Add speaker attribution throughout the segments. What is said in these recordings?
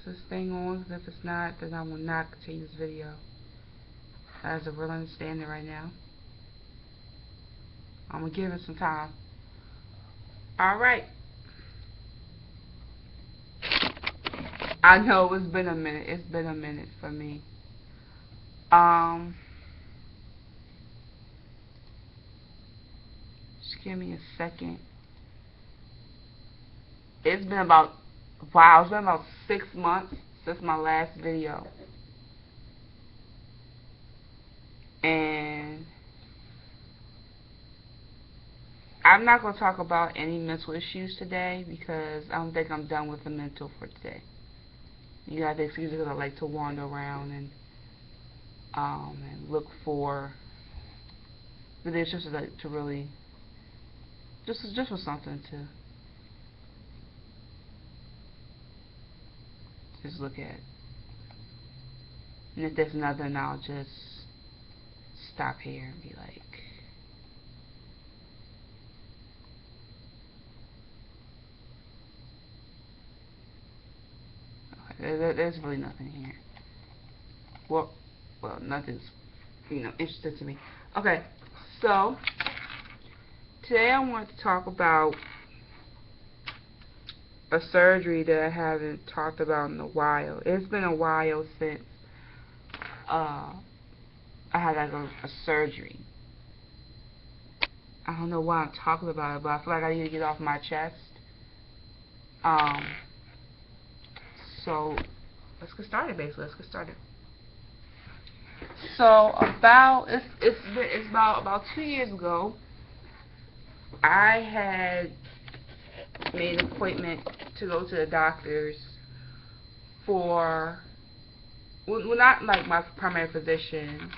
Speaker 1: this thing on? If it's not, then I will not continue this video. That is a real understanding right now. I'm gonna give it some time. Alright. I know it's been a minute. It's been a minute for me. Just give me a second. It's been about, wow, it's been about 6 months since my last video. And I'm not going to talk about any mental issues today because I don't think I'm done with the mental for today. You got the excuse because I like to wander around and look for, but it's just like to really, just for something to just look at. And if there's nothing, I'll just stop here and be like, okay, there's really nothing here. Well, nothing's, interesting to me. Okay, so today I want to talk about a surgery that I haven't talked about in a while. It's been a while since I had like a surgery. I don't know why I'm talking about it, but I feel like I need to get it off my chest. So let's get started. Basically, let's get started. So it's about 2 years ago, I had made an appointment to go to the doctors for, well, not like my primary physician.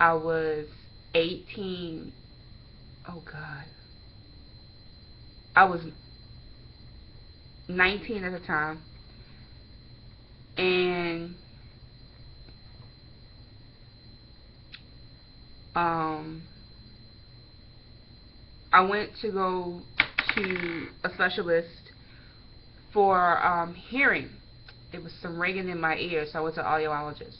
Speaker 1: I was 18. Oh God. I was 19 at the time, and I went to go to a specialist for hearing. It was some ringing in my ear, so I went to an audiologist.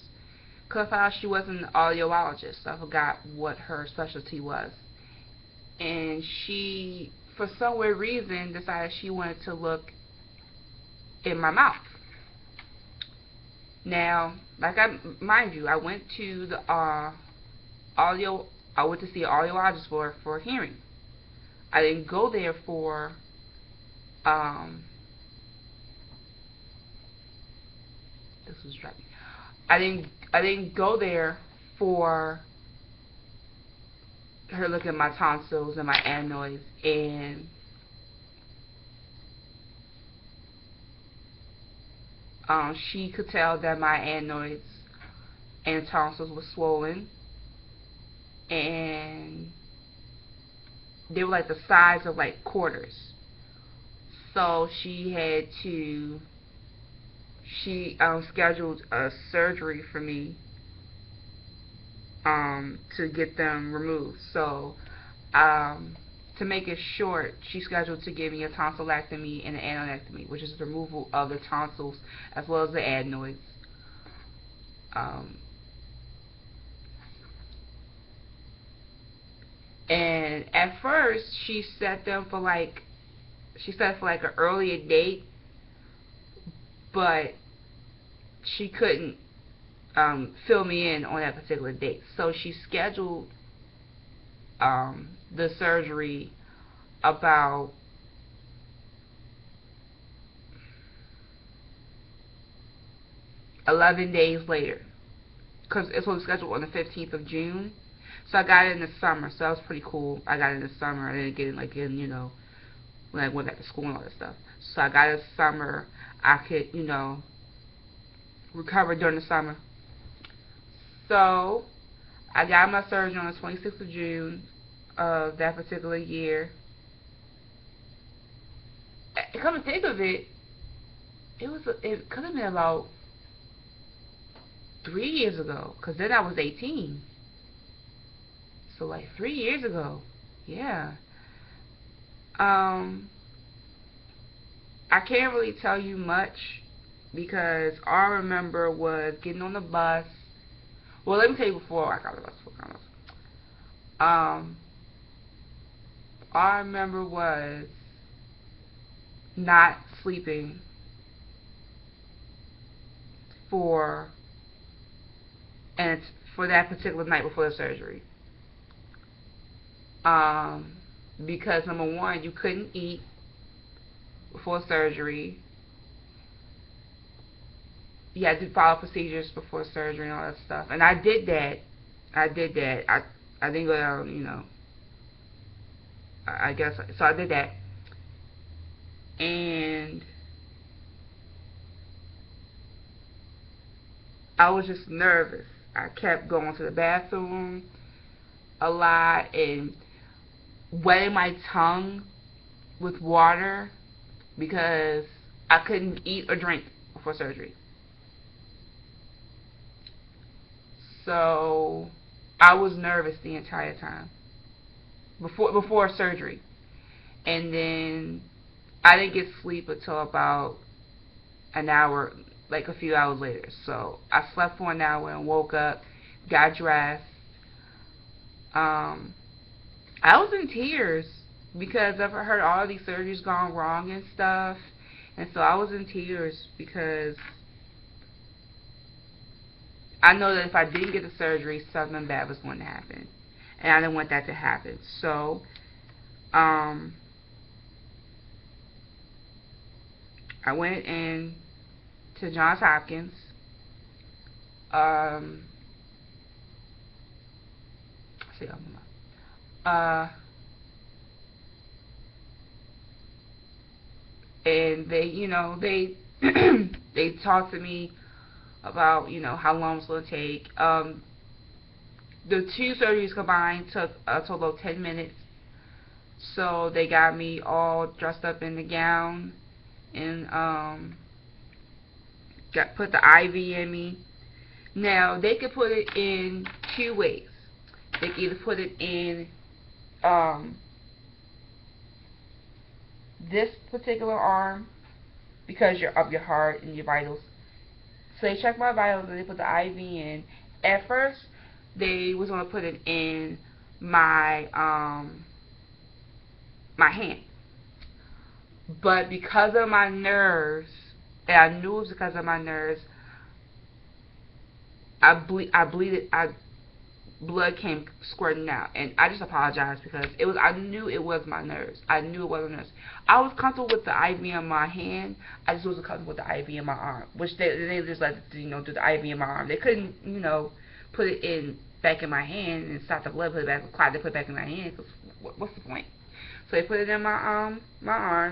Speaker 1: Because I found out she wasn't an audiologist, so I forgot what her specialty was. And she, for some weird reason, decided she wanted to look in my mouth. Now, mind you, I went to the I went to see an audiologist for hearing. I didn't go there for this was driving. I didn't go there for her looking at my tonsils and my adenoids, and she could tell that my adenoids and tonsils were swollen, and they were like the size of like quarters. So she scheduled a surgery for me to get them removed. So to make it short, she scheduled to give me a tonsillectomy and an adenectomy, which is the removal of the tonsils as well as the adenoids. And at first she set an earlier date, but she couldn't fill me in on that particular date. So she scheduled the surgery about $11 days later, because it was scheduled on the 15th of June. So I got it in the summer, so that was pretty cool. I got it in the summer. I didn't get it like in, when I went back to school and all that stuff. So I got it in the summer. I could, recover during the summer. So I got my surgery on the 26th of June of that particular year. Come to think of it, it could have been about 3 years ago, because then I was 18. So like 3 years ago. Yeah. I can't really tell you much because all I remember was getting on the bus. Well, let me tell you before I got on the bus. Um, all I remember was not sleeping for and for that particular night before the surgery. Um, because number one, you couldn't eat before surgery. You had to follow procedures before surgery and all that stuff. And I did that. I didn't go down, I guess so. I did that, and I was just nervous. I kept going to the bathroom a lot and wetting my tongue with water because I couldn't eat or drink before surgery. So I was nervous the entire time before surgery, and then I didn't get sleep until about an hour, like a few hours later. So I slept for an hour and woke up, got dressed. I was in tears because I've heard all these surgeries gone wrong and stuff, and so I was in tears because I know that if I didn't get the surgery, something bad was going to happen, and I didn't want that to happen. So, I went in to Johns Hopkins. See, and they they talked to me about how long it's going to take. The two surgeries combined took a total of 10 minutes. So they got me all dressed up in the gown and put the IV in me. Now they could put it in two ways. They could either put it in this particular arm because of your heart and your vitals. So they checked my vitals and they put the IV in. At first, they was going to put it in my my hand, but because of my nerves, and I knew it was because of my nerves, blood came squirting out, and I just apologized because I knew it was my nerves. I knew it wasn't nerves. I was comfortable with the IV in my hand. I just wasn't comfortable with the IV in my arm, which they just let do the IV in my arm. They couldn't put it in back in my hand and stop the blood, put it back, clot, they put it back in my hand. Cause what's the point? So they put it in my arm.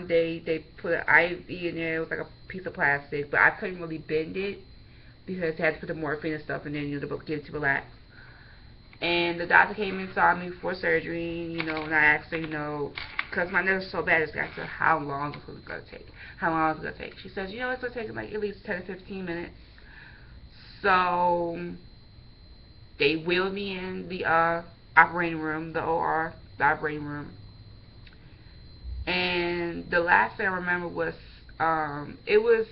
Speaker 1: They put an IV in there. It was like a piece of plastic, but I couldn't really bend it because they had to put the morphine and stuff, and then to get it to relax. And the doctor came and saw me before surgery, and I asked her, because my nerves were so bad, I asked her how long it was going to take. How long it was going to take. She says, it's going to take like at least 10 to 15 minutes. So they wheeled me in the operating room, the OR, the operating room. And the last thing I remember was, it was,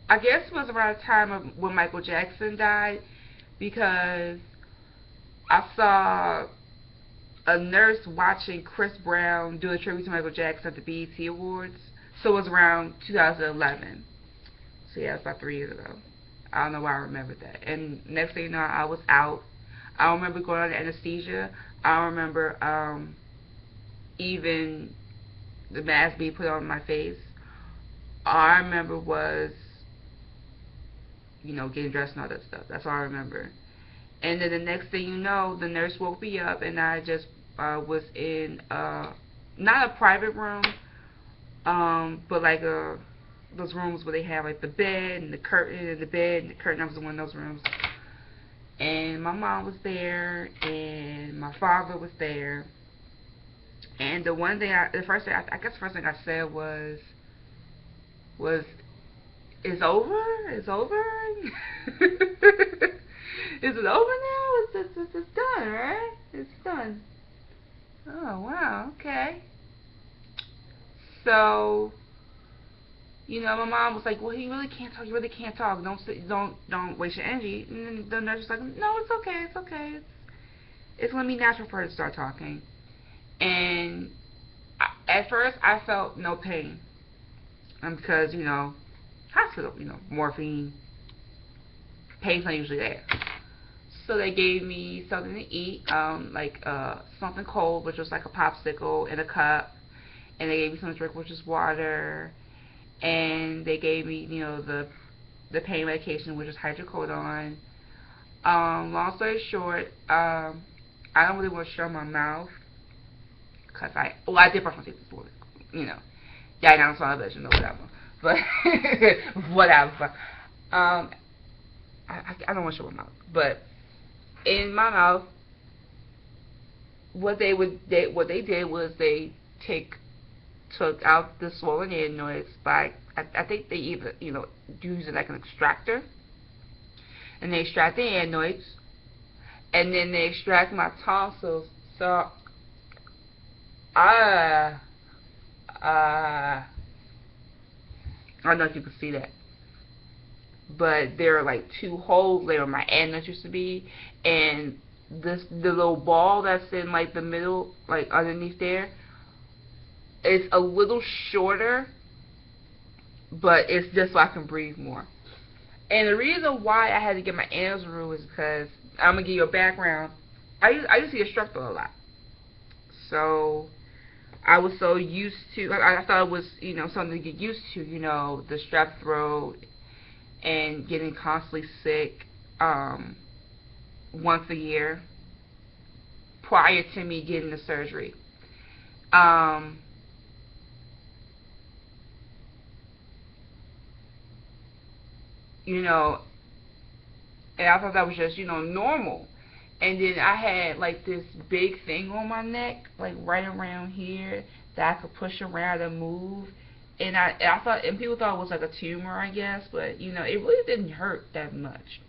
Speaker 1: I guess it was around the time of when Michael Jackson died, because I saw a nurse watching Chris Brown do a tribute to Michael Jackson at the BET Awards. So it was around 2011. So yeah, it was about 3 years ago. I don't know why I remembered that. And next thing you know, I was out. I don't remember going under anesthesia. I don't remember even the mask being put on my face. All I remember was getting dressed and all that stuff. That's all I remember. And then the next thing you know, the nurse woke me up, and I just was in not a private room, but like those rooms where they have like the bed and the curtain and the bed and the curtain. I was in one of those rooms. And my mom was there, and my father was there. And the first thing I said was, it's over? It's over? Is it over now? It's done, right? It's done. Oh, wow, okay. So, My mom was like, well, he really can't talk. You really can't talk. Don't waste your energy. And then the nurse was like, no, it's okay. It's okay. It's gonna be natural for her to start talking. And at first, I felt no pain, because hospital, morphine, pain's not usually there. So they gave me something to eat, like something cold, which was like a popsicle in a cup, and they gave me something to drink, which is water, and they gave me, the pain medication, which is hydrocodone. Long story short, I don't really want to show my mouth, because I did brush my teeth before, yeah, now I'm on television or whatever, but whatever. I don't want to show my mouth, but in my mouth, what they did was they took out the swollen adenoids by, I think they either use it like an extractor, and they extract the adenoids, and then they extract my tonsils. So I don't know if you can see that, but there are like two holes there where my adenoids used to be, and the little ball that's in like the middle, like underneath there, it's a little shorter, but it's just so I can breathe more. And the reason why I had to get my adenoids removed is because, I'm gonna give you a background. I used to get strep throat a lot, so I was so used to, I thought it was, something to get used to, the strep throat and getting constantly sick once a year prior to me getting the surgery. And I thought that was just, normal. And then I had like this big thing on my neck, like right around here, that I could push around and move. And I thought, and people thought it was like a tumor, I guess, but it really didn't hurt that much.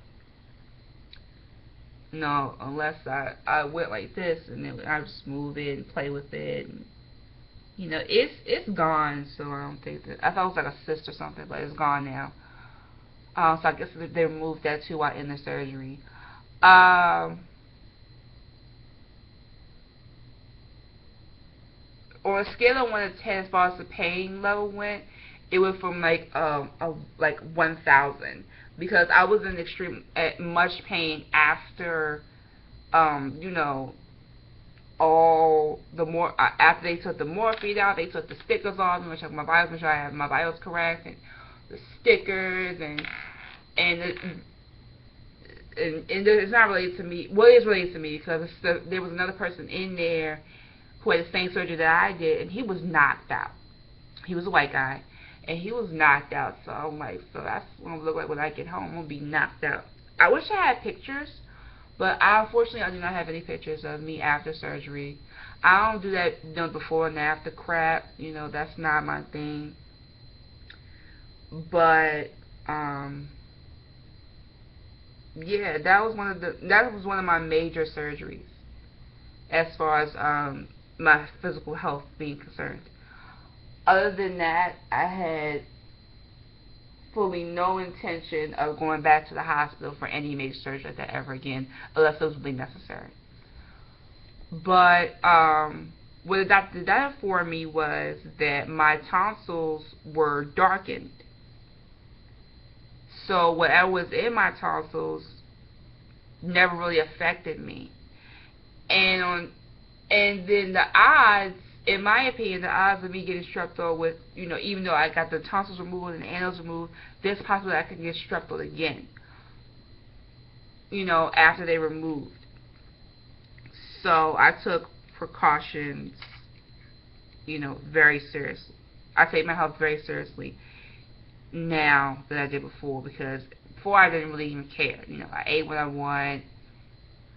Speaker 1: No, unless I went like this, and then I just move it and play with it. And, it's gone. So I don't think that, I thought it was like a cyst or something, but it's gone now. So I guess they removed that too while in the surgery. On a scale of 1 to 10, as far as the pain level went, it went from like 1,000, because I was in much pain after, after they took the morphine out, they took the stickers off, and check my vitals, make sure I have my vitals correct, and the stickers, and it's not related to me. Well, it is related to me, because there was another person in there who had the same surgery that I did, and he was knocked out. He was a white guy, and he was knocked out. So I'm like, so that's what I'm gonna look like when I get home. I'm gonna be knocked out. I wish I had pictures, but unfortunately I do not have any pictures of me after surgery. I don't do that before and after crap. That's not my thing. But yeah, that was one of my major surgeries as far as my physical health being concerned. Other than that, I had fully no intention of going back to the hospital for any major surgery like that ever again, unless it was really necessary. But what the doctor did that for me was that my tonsils were darkened. So whatever was in my tonsils never really affected me. And then the odds, in my opinion, the odds of me getting strep throat with, even though I got the tonsils removed and the adenoids removed, there's possible that I could get strep throat again, after they removed. So I took precautions, very seriously. I take my health very seriously now than I did before, because before I didn't really even care. I ate what I want.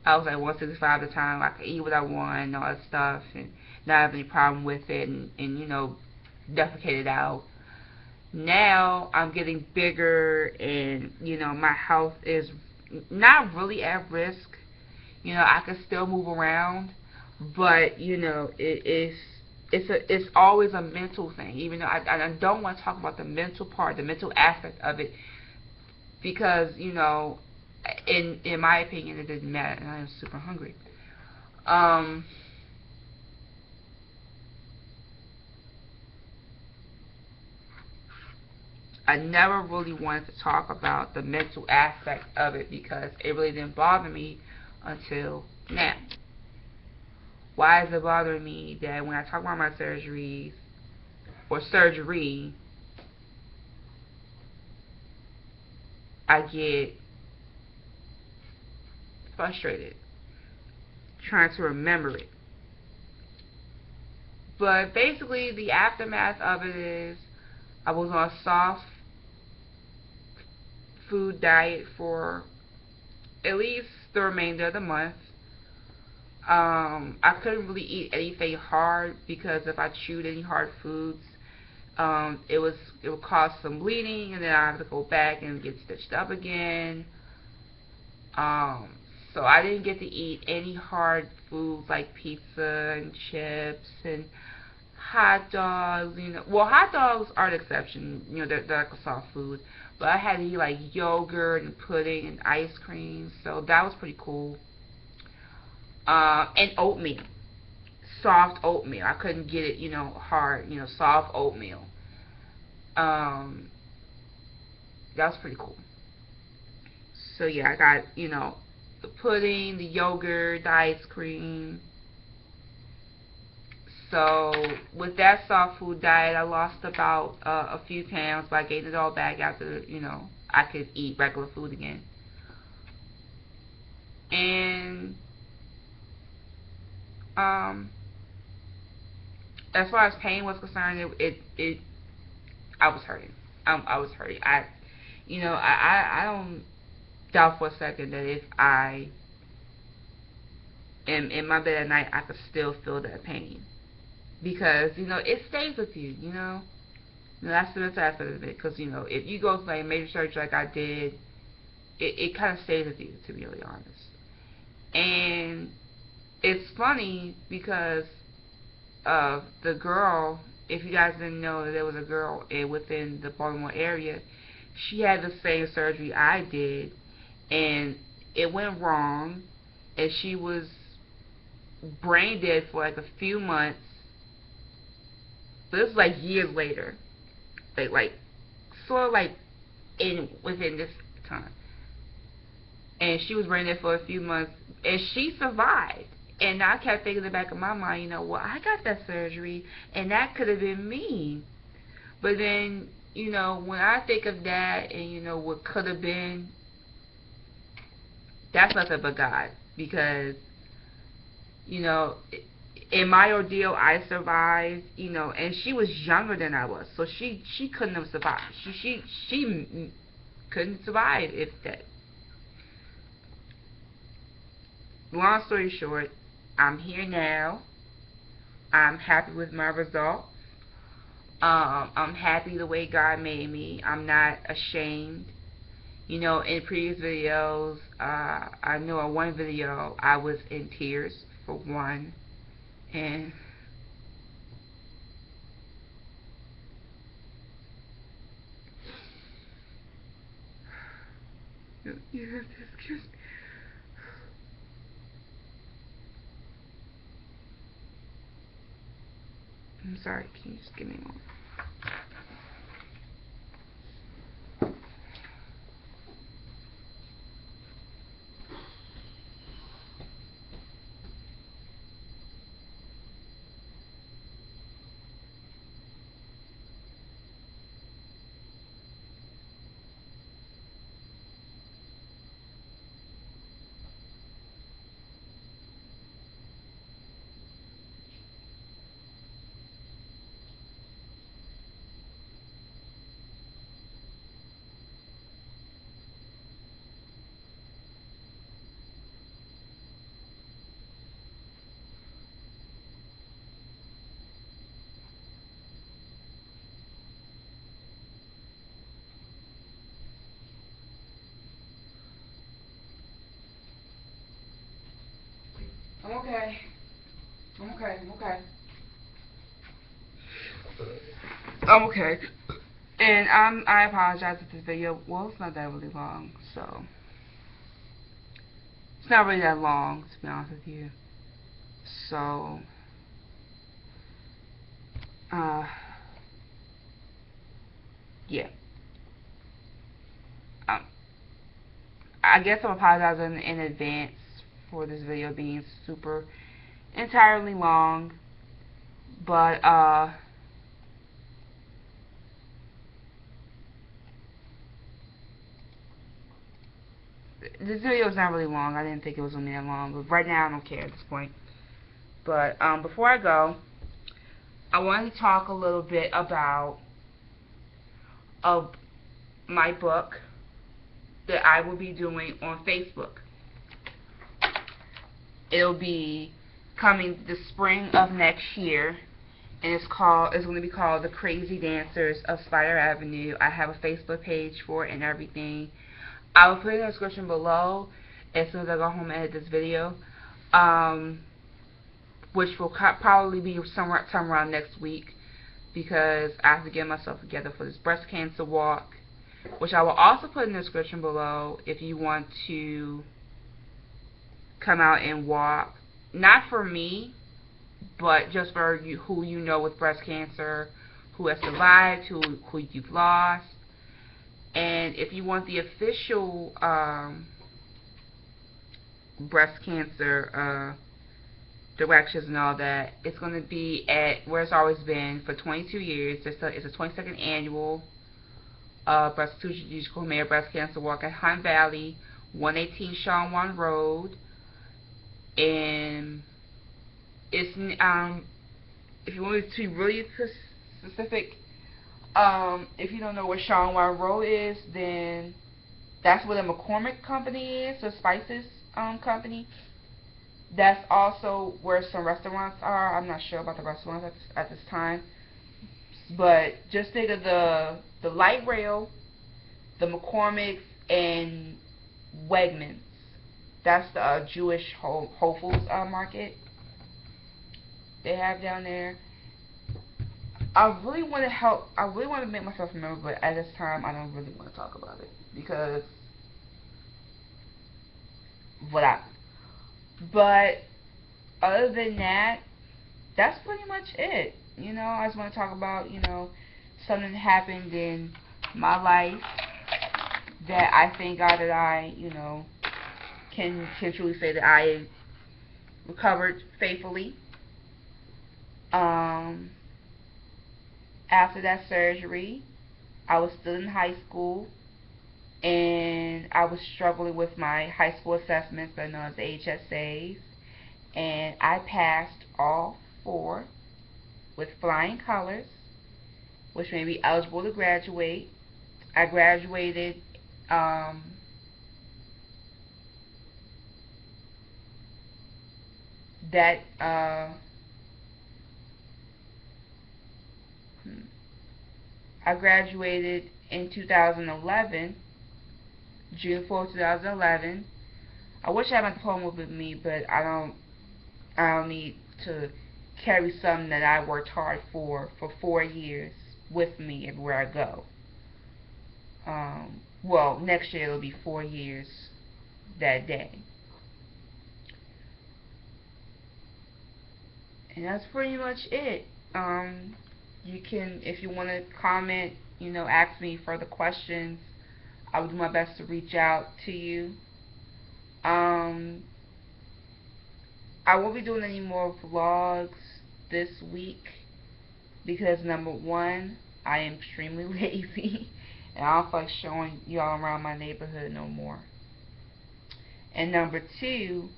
Speaker 1: I was like 165 at the time. I could eat what I want and all that stuff, and not have any problem with it, and defecate it out. Now I'm getting bigger, and my health is not really at risk. I can still move around, but it is it's always a mental thing. Even though I don't want to talk about the mental part, the mental aspect of it, because in my opinion, it didn't matter, and I am super hungry. Um, I never really wanted to talk about the mental aspect of it because it really didn't bother me until now. Why is it bothering me that when I talk about my surgeries or surgery, I get frustrated trying to remember it? But basically, the aftermath of it is I was on a soft food diet for at least the remainder of the month. I couldn't really eat anything hard because if I chewed any hard foods, it would cause some bleeding, and then I have to go back and get stitched up again. So I didn't get to eat any hard foods like pizza and chips and hot dogs. Well, hot dogs are the exception. They're like a soft food. But I had to eat like yogurt and pudding and ice cream, so that was pretty cool. And oatmeal, soft oatmeal. I couldn't get it, hard, soft oatmeal. That was pretty cool. So yeah, I got, the pudding, the yogurt, the ice cream. So with that soft food diet, I lost about a few pounds, but I gained it all back after, I could eat regular food again. And as far as pain was concerned, I was hurting. I was hurting. I don't doubt for a second that if I am in my bed at night, I could still feel that pain. Because, it stays with you, That's the mental aspect of it. Because, if you go through like major surgery like I did, it kind of stays with you, to be really honest. And it's funny because of the girl, if you guys didn't know that there was a girl within the Baltimore area, she had the same surgery I did, and it went wrong, and she was brain dead for like a few months. But this was like years later, like sort of like within this time, and she was brain dead for a few months, and she survived. And I kept thinking in the back of my mind, well, I got that surgery, and that could have been me. But then, when I think of that and, what could have been, that's nothing but God. Because, in my ordeal, I survived, and she was younger than I was. So she couldn't have survived. She couldn't survive if that. Long story short, I'm here now. I'm happy with my results. I'm happy the way God made me. I'm not ashamed. In previous videos, I know in one video I was in tears for one, and you have to excuse me. I'm sorry, can you just give me a moment? I'm okay. I'm okay. I'm okay. I'm okay. And I apologize if this video, well, it's not that really long, so it's not really that long, to be honest with you. So, uh, yeah. Um, I guess I'm apologizing in advance for this video being super entirely long, but this video is not really long. I didn't think it was going to be that long, but right now I don't care at this point. But before I go, I wanted to talk a little bit about my book that I will be doing on Facebook. It'll be coming the spring of next year, and it's going to be called The Crazy Dancers of Spider Avenue. I have a Facebook page for it and everything. I will put it in the description below as soon as I go home and edit this video, which will probably be somewhere around next week, because I have to get myself together for this breast cancer walk, which I will also put in the description below if you want to come out and walk. Not for me, but just for you, who you know with breast cancer, who has survived, who you've lost. And if you want the official breast cancer directions and all that, it's going to be at where it's always been for 22 years. It's a 22nd annual Strategic Mayor Breast Cancer Walk at Hunt Valley, 118 Sean Wan Road. And it's if you want me to be really specific, if you don't know where Sean Wan Road is, then that's where the McCormick company is, the Spices company. That's also where some restaurants are. I'm not sure about the restaurants at this time, but just think of the light rail, the McCormick's, and Wegmans. That's the Jewish Whole Foods market they have down there. I really want to make myself remember, but at this time I don't really want to talk about it because whatever. But other than that, that's pretty much it. You know, I just want to talk about, you know, something that happened in my life that I thank God that I, you know, can truly say that I recovered faithfully. After that surgery, I was still in high school, and I was struggling with my high school assessments, that are known as HSAs, and I passed all 4 with flying colors, which made me eligible to graduate. I graduated I graduated in 2011, June 4th, 2011. I wish I had my diploma with me, but I don't need to carry something that I worked hard for 4 years with me everywhere I go. Well, next year it'll be 4 years that day. And that's pretty much it. You can, if you want to comment, you know, ask me further questions. I will do my best to reach out to you. I won't be doing any more vlogs this week because, number one, I am extremely lazy and I don't feel like showing y'all around my neighborhood no more. And number two,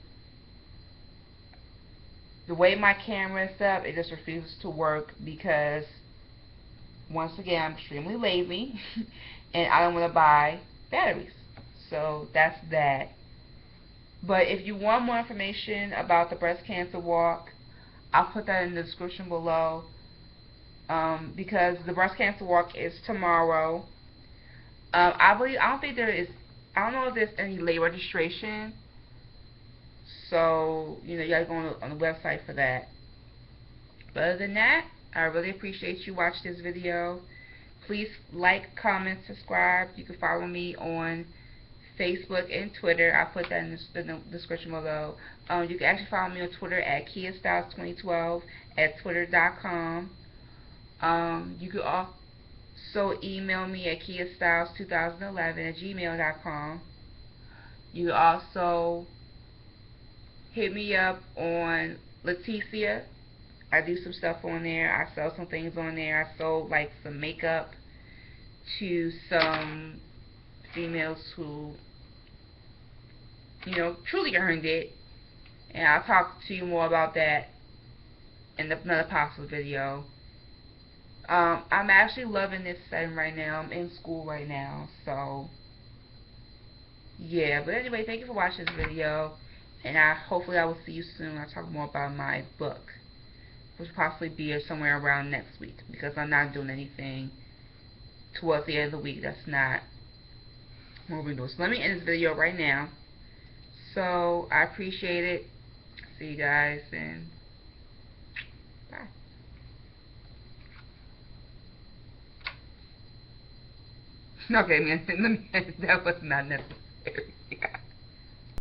Speaker 1: the way my camera is set up, it just refuses to work because, once again, I'm extremely lazy and I don't want to buy batteries. So that's that. But if you want more information about the breast cancer walk, I'll put that in the description below, because the breast cancer walk is tomorrow. I don't know if there's any late registration. So, you know, you gotta go on the website for that. But other than that, I really appreciate you watching this video. Please like, comment, subscribe. You can follow me on Facebook and Twitter. I'll put that in the description below. You can actually follow me on Twitter at KiaStylez2012 at twitter.com. You can also email me at KiaStylez2011 at gmail.com. You can also hit me up on Leticia. I do some stuff on there. I sell some things on there. I sold like some makeup to some females who, you know, truly earned it. And I'll talk to you more about that in another possible video. I'm actually loving this setting right now. I'm in school right now, so yeah. But anyway, thank you for watching this video, and hopefully I will see you soon. I'll talk more about my book, which will possibly be somewhere around next week, because I'm not doing anything towards the end of the week. That's not what we're doing. So let me end this video right now. So I appreciate it. See you guys, and bye. Okay, man, that was not necessary.